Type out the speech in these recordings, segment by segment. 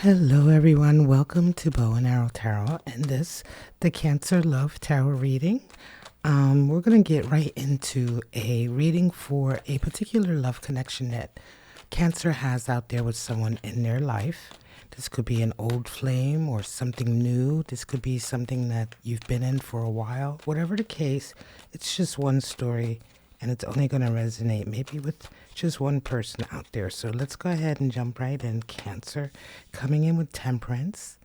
Hello, everyone. Welcome to Bow and Arrow Tarot and the Cancer Love Tarot reading. We're going to get right into a reading for a particular love connection that Cancer has out there with someone in their life. This could be an old flame or something new. This could be something that you've been in for a while. Whatever the case, it's just one story and it's only going to resonate maybe with just one person out there. So let's go ahead and jump right in. Cancer coming in with Temperance.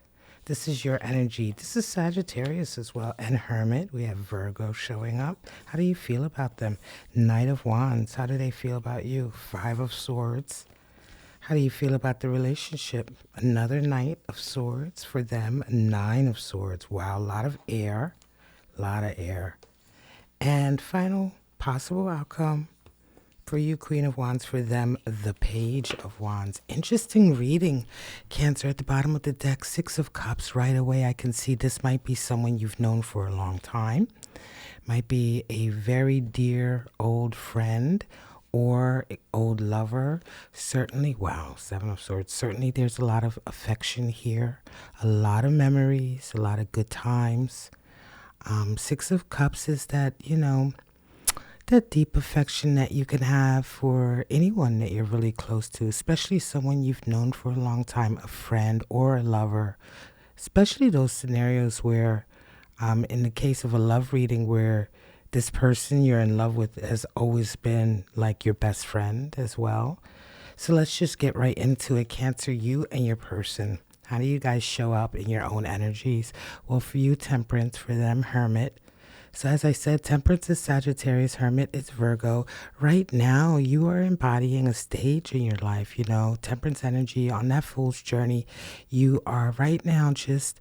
This is your energy. This is Sagittarius as well. And Hermit. We have Virgo showing up. How do you feel about them? Knight of Wands. How do they feel about you? Five of Swords. How do you feel about the relationship? Another Knight of Swords for them. Nine of Swords. Wow, a lot of air. A lot of air. And final possible outcome for you, Queen of Wands, for them, the Page of Wands. Interesting reading, Cancer. At the bottom of the deck, Six of Cups. Right away, I can see this might be someone you've known for a long time. Might be a very dear old friend or old lover. Certainly, wow, Seven of Swords. Certainly, there's a lot of affection here. A lot of memories, a lot of good times. Six of Cups is that, that deep affection that you can have for anyone that you're really close to, especially someone you've known for a long time, a friend or a lover, especially those scenarios where, in the case of a love reading, where this person you're in love with has always been like your best friend as well. So let's just get right into it, Cancer, you and your person. How do you guys show up in your own energies? Well, for you, Temperance, for them, Hermit. So as I said, Temperance is Sagittarius, Hermit is Virgo. Right now, you are embodying a stage in your life, Temperance energy on that Fool's journey. You are right now just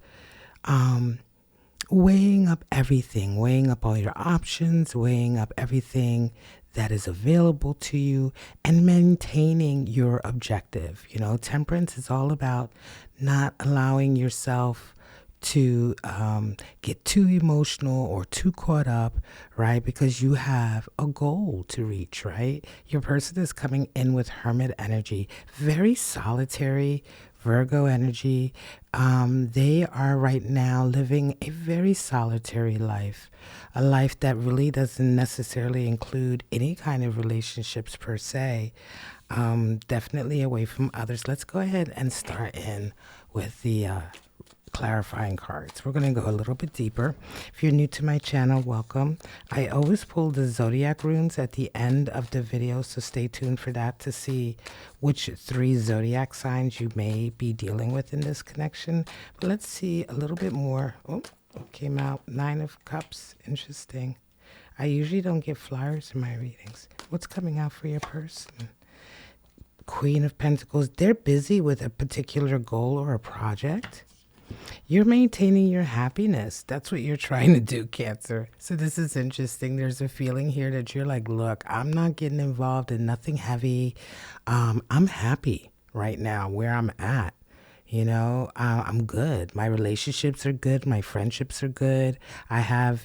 weighing up everything, weighing up all your options, weighing up everything that is available to you and maintaining your objective. Temperance is all about not allowing yourself to get too emotional or too caught up, right? Because you have a goal to reach, right? Your person is coming in with Hermit energy, very solitary, Virgo energy. They are right now living a very solitary life, a life that really doesn't necessarily include any kind of relationships per se. Definitely away from others. Let's go ahead and start in with the clarifying cards. We're going to go a little bit deeper. If you're new to my channel, welcome. I always pull the zodiac runes at the end of the video, so stay tuned for that to see which 3 zodiac signs you may be dealing with in this connection. But let's see a little bit more. Oh, it came out 9 of Cups. Interesting. I usually don't get flyers in my readings. What's coming out for your person? Queen of Pentacles. They're busy with a particular goal or a project. You're maintaining your happiness. That's what you're trying to do, Cancer. So this is interesting. There's a feeling here that you're like, look, I'm not getting involved in nothing heavy. I'm happy right now where I'm at. I'm good. My relationships are good. My friendships are good. I have,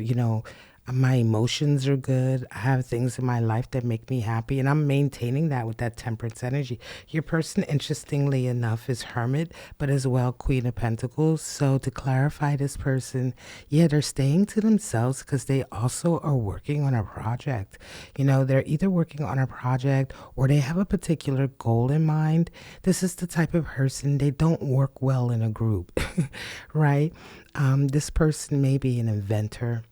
my emotions are good. I have things in my life that make me happy, and I'm maintaining that with that Temperance energy. Your person, interestingly enough, is Hermit, but as well Queen of Pentacles. So to clarify this person, they're staying to themselves because they also are working on a project. They're either working on a project or they have a particular goal in mind. This is the type of person, they don't work well in a group, right? This person may be an inventor,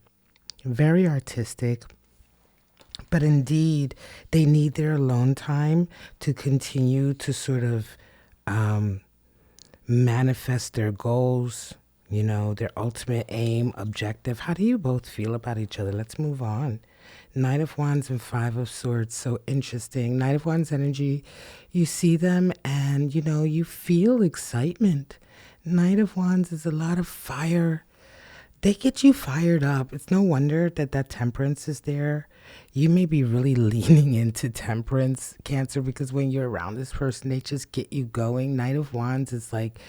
very artistic, but indeed they need their alone time to continue to sort of manifest their goals, their ultimate aim, objective. How do you both feel about each other? Let's move on. Knight of Wands and Five of Swords. So interesting. Knight of Wands energy, you see them and you feel excitement. Knight of Wands is a lot of fire. They get you fired up. It's no wonder that Temperance is there. You may be really leaning into Temperance, Cancer, because when you're around this person, they just get you going. Knight of Wands is like,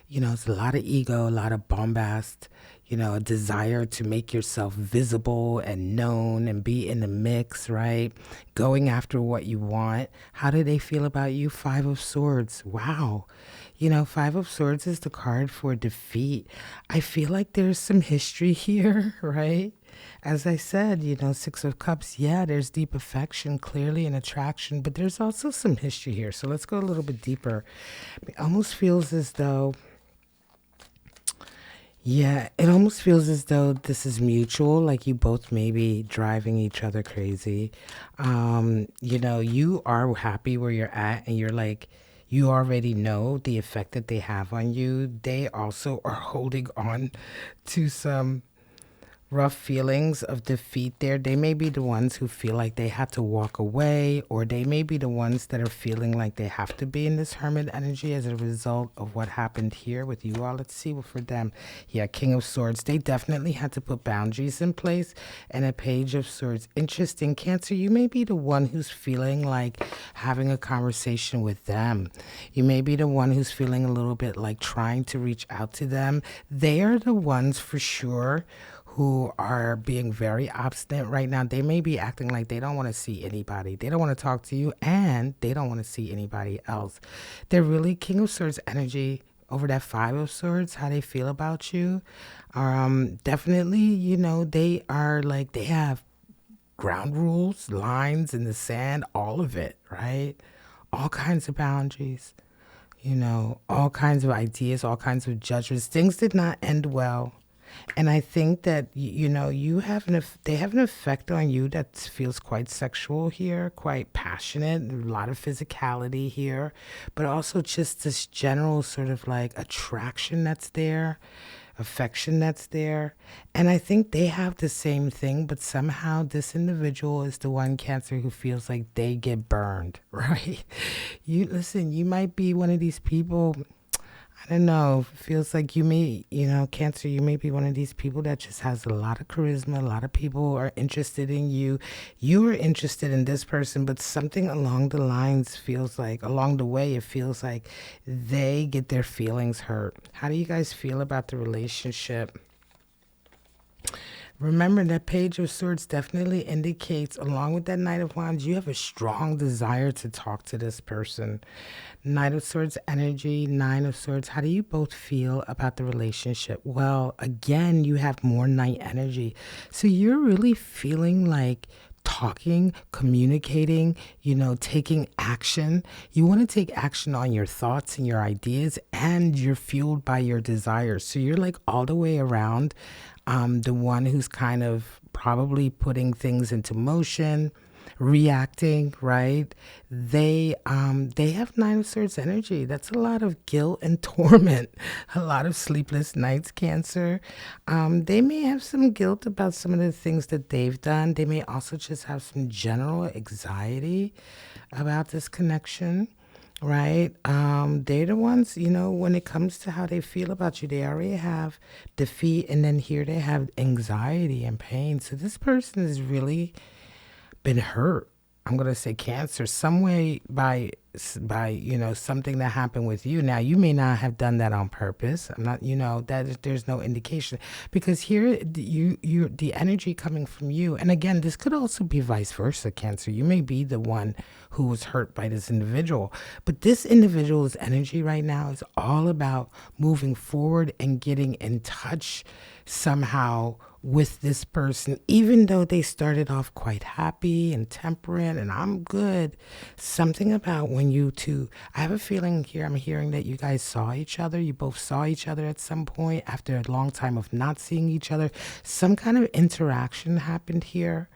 it's a lot of ego, a lot of bombast, a desire to make yourself visible and known and be in the mix, right? Going after what you want. How do they feel about you? Five of Swords. Wow. Five of Swords is the card for defeat. I feel like there's some history here, right? As I said, Six of Cups, yeah, there's deep affection, clearly an attraction, but there's also some history here. So let's go a little bit deeper. It almost feels as though, yeah, it almost feels as though this is mutual, like you both may be driving each other crazy. You are happy where you're at, and you're like, you already know the effect that they have on you. They also are holding on to some rough feelings of defeat there. They may be the ones who feel like they have to walk away, or they may be the ones that are feeling like they have to be in this hermit energy as a result of what happened here with you all. Let's see what for them. Yeah, King of Swords. They definitely had to put boundaries in place. And a Page of Swords. Interesting. Cancer, you may be the one who's feeling like having a conversation with them. You may be the one who's feeling a little bit like trying to reach out to them. They are the ones for sure who are being very obstinate right now. They may be acting like they don't want to see anybody. They don't want to talk to you, and they don't want to see anybody else. They're really King of Swords energy over that Five of Swords, how they feel about you. Definitely, they are like, they have ground rules, lines in the sand, all of it, right? All kinds of boundaries, all kinds of ideas, all kinds of judgments. Things did not end well. And I think that you have they have an effect on you that feels quite sexual here, quite passionate, a lot of physicality here, but also just this general sort of like attraction that's there, affection that's there. And I think they have the same thing, but somehow this individual is the one, Cancer, who feels like they get burned, right? You might be one of these people. I don't know. Feels like you may, Cancer, you may be one of these people that just has a lot of charisma. A lot of people are interested in you. You are interested in this person, but something along the lines feels like, along the way, it feels like they get their feelings hurt. How do you guys feel about the relationship? Remember, that Page of Swords definitely indicates, along with that Knight of Wands, you have a strong desire to talk to this person. Knight of Swords energy, Nine of Swords. How do you both feel about the relationship? Well, again, you have more Knight energy. So you're really feeling like talking, communicating, taking action. You want to take action on your thoughts and your ideas, and you're fueled by your desires. So you're like all the way around the one who's kind of probably putting things into motion, reacting, right? They have Nine of Swords energy. That's a lot of guilt and torment, a lot of sleepless nights, Cancer. They may have some guilt about some of the things that they've done. They may also just have some general anxiety about this connection. Right? They're the ones, when it comes to how they feel about you, they already have defeat, and then here they have anxiety and pain. So this person has really been hurt. I'm going to say, Cancer, some way by something that happened with you. Now, you may not have done that on purpose. I'm not, that there's no indication, because here you the energy coming from you. And again, this could also be vice versa, Cancer. You may be the one who was hurt by this individual, but this individual's energy right now is all about moving forward and getting in touch somehow with this person, even though they started off quite happy and temperate and I'm good. Something about when you two, I have a feeling here, I'm hearing that you guys saw each other. You both saw each other at some point after a long time of not seeing each other. Some kind of interaction happened here.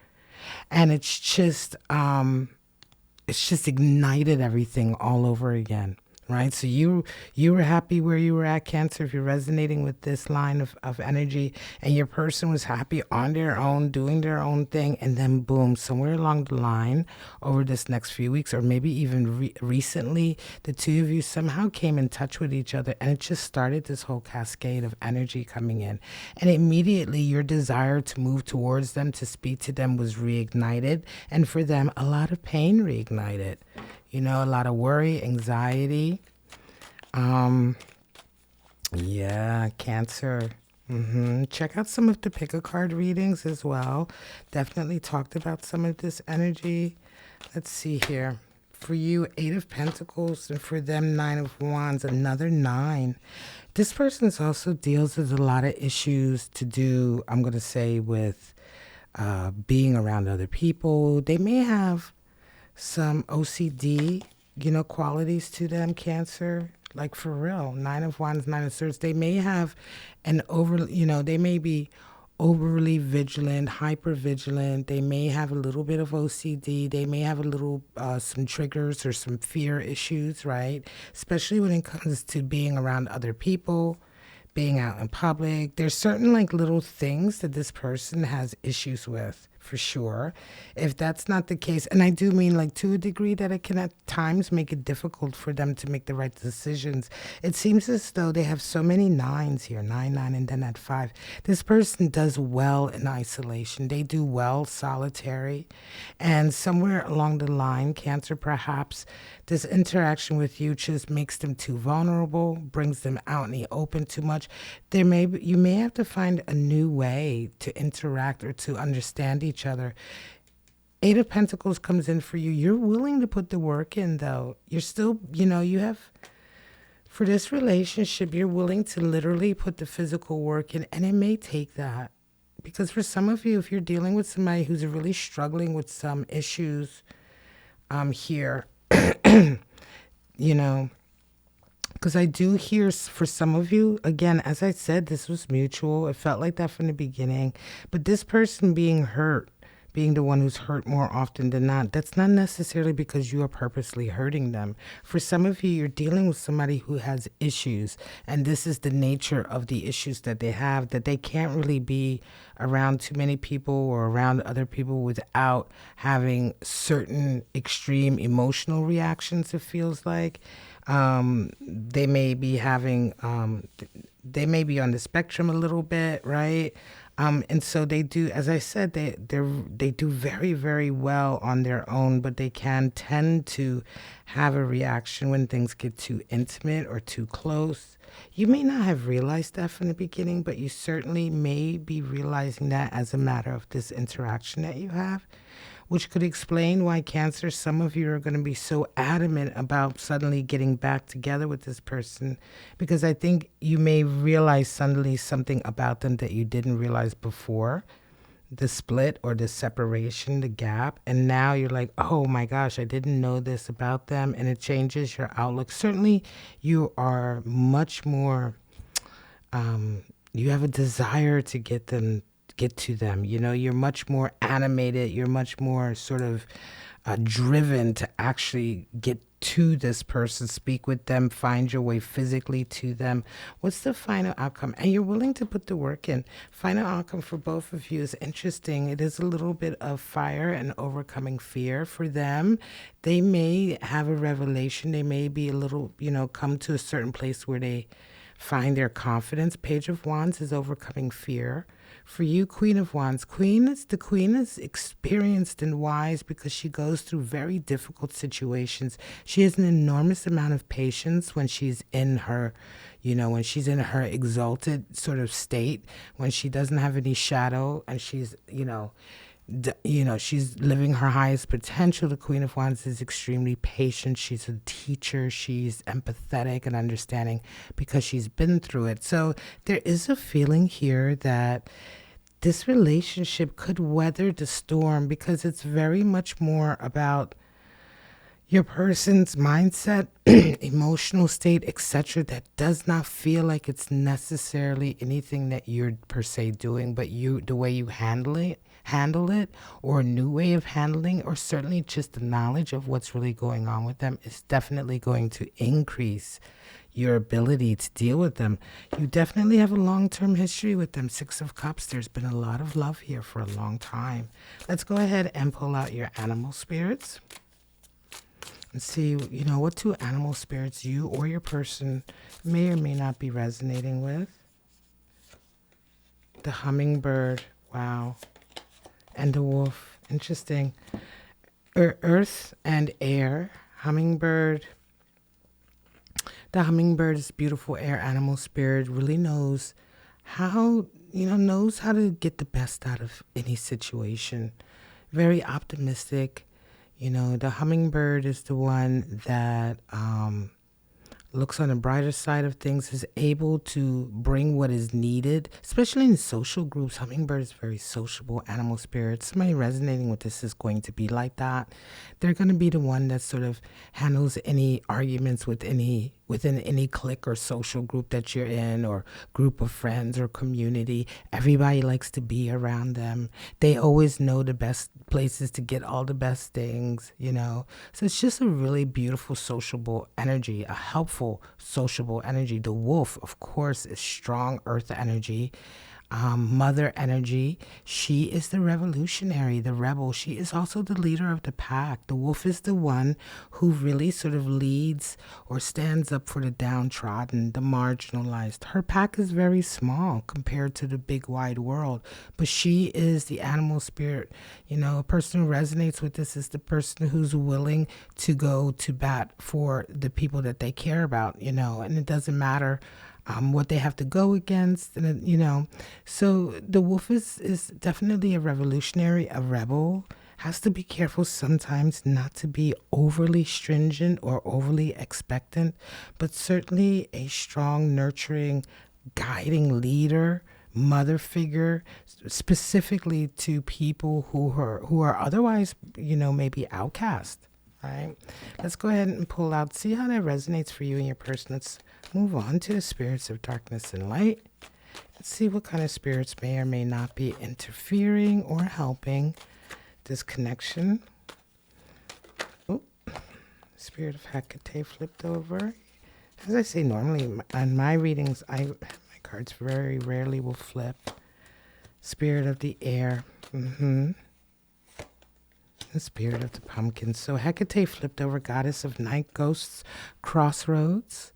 And it's just ignited everything all over again. Right? So you were happy where you were at, Cancer, if you're resonating with this line of energy, and your person was happy on their own, doing their own thing, and then boom, somewhere along the line over this next few weeks, or maybe even recently, the two of you somehow came in touch with each other, and it just started this whole cascade of energy coming in. And immediately your desire to move towards them, to speak to them, was reignited, and for them, a lot of pain reignited. A lot of worry, anxiety. Yeah, Cancer. Check out some of the pick-a-card readings as well. Definitely talked about some of this energy. Let's see here. For you, Eight of Pentacles, and for them, Nine of Wands, another 9. This person also deals with a lot of issues to do, I'm going to say, with being around other people. They may have some OCD, qualities to them, Cancer. Like, for real, Nine of Wands, Nine of Swords. They may have they may be overly vigilant, hyper vigilant. They may have a little bit of OCD. They may have a little, some triggers or some fear issues, right? Especially when it comes to being around other people, being out in public. There's certain like little things that this person has issues with, for sure. If that's not the case, and I do mean like to a degree that it can at times make it difficult for them to make the right decisions. It seems as though they have so many 9s here, 9, 9, and then at 5. This person does well in isolation. They do well solitary. And somewhere along the line, Cancer, perhaps this interaction with you just makes them too vulnerable, brings them out in the open too much. You may have to find a new way to interact or to understand each other. Eight of Pentacles comes in for you. You're willing to put the work in, though. You're still, for this relationship, you're willing to literally put the physical work in, and it may take that. Because for some of you, if you're dealing with somebody who's really struggling with some issues here, because I do hear for some of you, again, as I said, this was mutual. It felt like that from the beginning. But this person being hurt, being the one who's hurt more often than not, that's not necessarily because you are purposely hurting them. For some of you, you're dealing with somebody who has issues, and this is the nature of the issues that they have, that they can't really be around too many people or around other people without having certain extreme emotional reactions, it feels like. They may be having, they may be on the spectrum a little bit, right? And so they do, as I said, they do very, very well on their own, but they can tend to have a reaction when things get too intimate or too close. You may not have realized that from the beginning, but you certainly may be realizing that as a matter of this interaction that you have, which could explain why, Cancer, some of you are going to be so adamant about suddenly getting back together with this person, because I think you may realize suddenly something about them that you didn't realize before, the split or the separation, the gap, and now you're like, oh my gosh, I didn't know this about them, and it changes your outlook. Certainly, you are much more, you have a desire to get to them. You're much more animated. You're much more sort of driven to actually get to this person, speak with them, find your way physically to them. What's the final outcome? And you're willing to put the work in. Final outcome for both of you is interesting. It is a little bit of fire and overcoming fear for them. They may have a revelation. They may be a little, come to a certain place where they find their confidence. Page of Wands is overcoming fear. For you, Queen of Wands, the queen is experienced and wise because she goes through very difficult situations. She has an enormous amount of patience when she's in her, when she's in her exalted sort of state, when she doesn't have any shadow and she's, she's living her highest potential. The Queen of Wands is extremely patient. She's a teacher. She's empathetic and understanding because she's been through it. So there is a feeling here that this relationship could weather the storm because it's very much more about your person's mindset, emotional state, etc., that does not feel like it's necessarily anything that you're per se doing, but the way you handle it, or a new way of handling, or certainly just the knowledge of what's really going on with them is definitely going to increase your ability to deal with them. You definitely have a long-term history with them. Six of Cups. There's been a lot of love here for a long time. Let's go ahead and pull out your animal spirits and see, what two animal spirits you or your person may or may not be resonating with. The hummingbird. Wow. And the wolf. Interesting. Earth and air. Hummingbird. The hummingbird is beautiful air animal spirit, really knows how to get the best out of any situation. Very optimistic, The hummingbird is the one that looks on the brighter side of things, is able to bring what is needed, especially in social groups. Hummingbird is very sociable animal spirit. Somebody resonating with this is going to be like that. They're going to be the one that sort of handles any arguments within any clique or social group that you're in, or group of friends or community. Everybody likes to be around them. They always know the best places to get all the best things. So it's just a really beautiful sociable energy, a helpful sociable energy. The wolf, of course, is strong earth energy. Mother energy. She is the revolutionary, the rebel. She is also the leader of the pack. The wolf is the one who really sort of leads or stands up for the downtrodden, the marginalized. Her pack is very small compared to the big wide world, but she is the animal spirit. A person who resonates with this is the person who's willing to go to bat for the people that they care about, and it doesn't matter what they have to go against, and so the wolf is definitely a revolutionary, a rebel. Has to be careful sometimes not to be overly stringent or overly expectant, but certainly a strong, nurturing, guiding leader, mother figure, specifically to people who are otherwise, maybe outcast. All right, let's go ahead and pull out, see how that resonates for you and your person. Let's move on to the spirits of darkness and light. Let's see what kind of spirits may or may not be interfering or helping this connection. Oh, spirit of Hecate flipped over. As I say, normally on my readings, my cards very rarely will flip. Spirit of the air. The spirit of the pumpkin. So Hecate flipped over, goddess of night, ghosts, crossroads,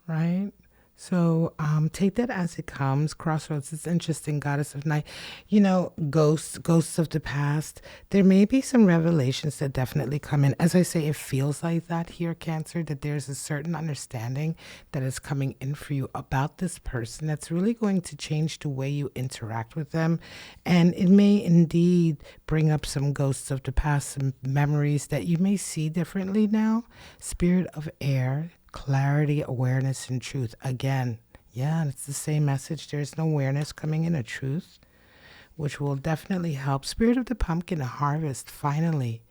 right? So take that as it comes. Crossroads is interesting. Goddess of night, ghosts of the past. There may be some revelations that definitely come in. As I say, it feels like that here, Cancer, that there's a certain understanding that is coming in for you about this person that's really going to change the way you interact with them. And it may indeed bring up some ghosts of the past, some memories that you may see differently now. Spirit of air. Clarity, awareness, and truth. Again, it's the same message. There's an awareness coming in, a truth, which will definitely help. Spirit of the pumpkin, a harvest, finally.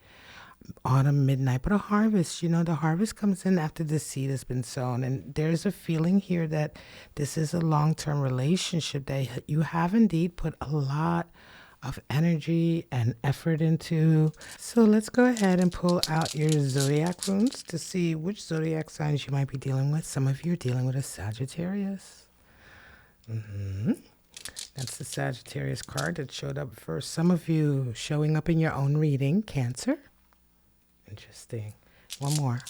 Autumn, midnight, but a harvest. The harvest comes in after the seed has been sown. And there's a feeling here that this is a long-term relationship that you have indeed put a lot of energy and effort into. So let's go ahead and pull out your zodiac runes to see which zodiac signs you might be dealing with. Some of you are dealing with a Sagittarius. That's the Sagittarius card that showed up first. Some of you showing up in your own reading, Cancer. Interesting. One more.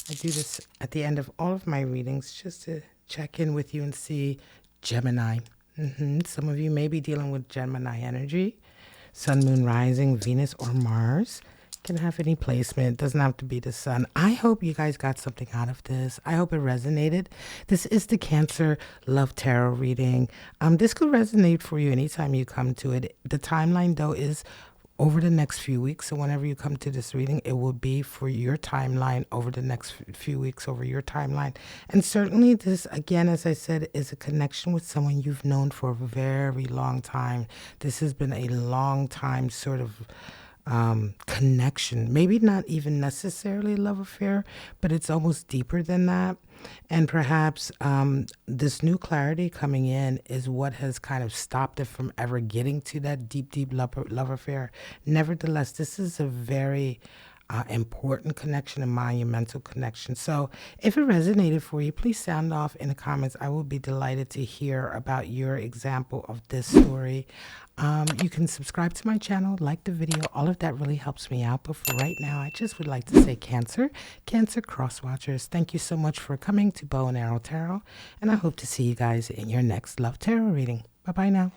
I do this at the end of all of my readings just to check in with you and see. Gemini. Some of you may be dealing with Gemini energy. Sun, moon, rising, Venus, or Mars. Can have any placement. It doesn't have to be the sun. I hope you guys got something out of this. I hope it resonated. This is the Cancer Love Tarot reading. This could resonate for you anytime you come to it. The timeline, though, is over the next few weeks. So whenever you come to this reading, it will be for your timeline over the next few weeks, over your timeline. And certainly this, again, as I said, is a connection with someone you've known for a very long time. This has been a long time sort of connection. Maybe not even necessarily a love affair, but it's almost deeper than that. And perhaps this new clarity coming in is what has kind of stopped it from ever getting to that deep love affair. Nevertheless, this is a very important connection, a monumental connection. So if it resonated for you, please sound off in the comments. I will be delighted to hear about your example of this story. You can subscribe to my channel, like the video. All of that really helps me out. But for right now, I just would like to say Cancer Cross Watchers, thank you so much for coming to Bow and Arrow Tarot. And I hope to see you guys in your next Love Tarot reading. Bye-bye now.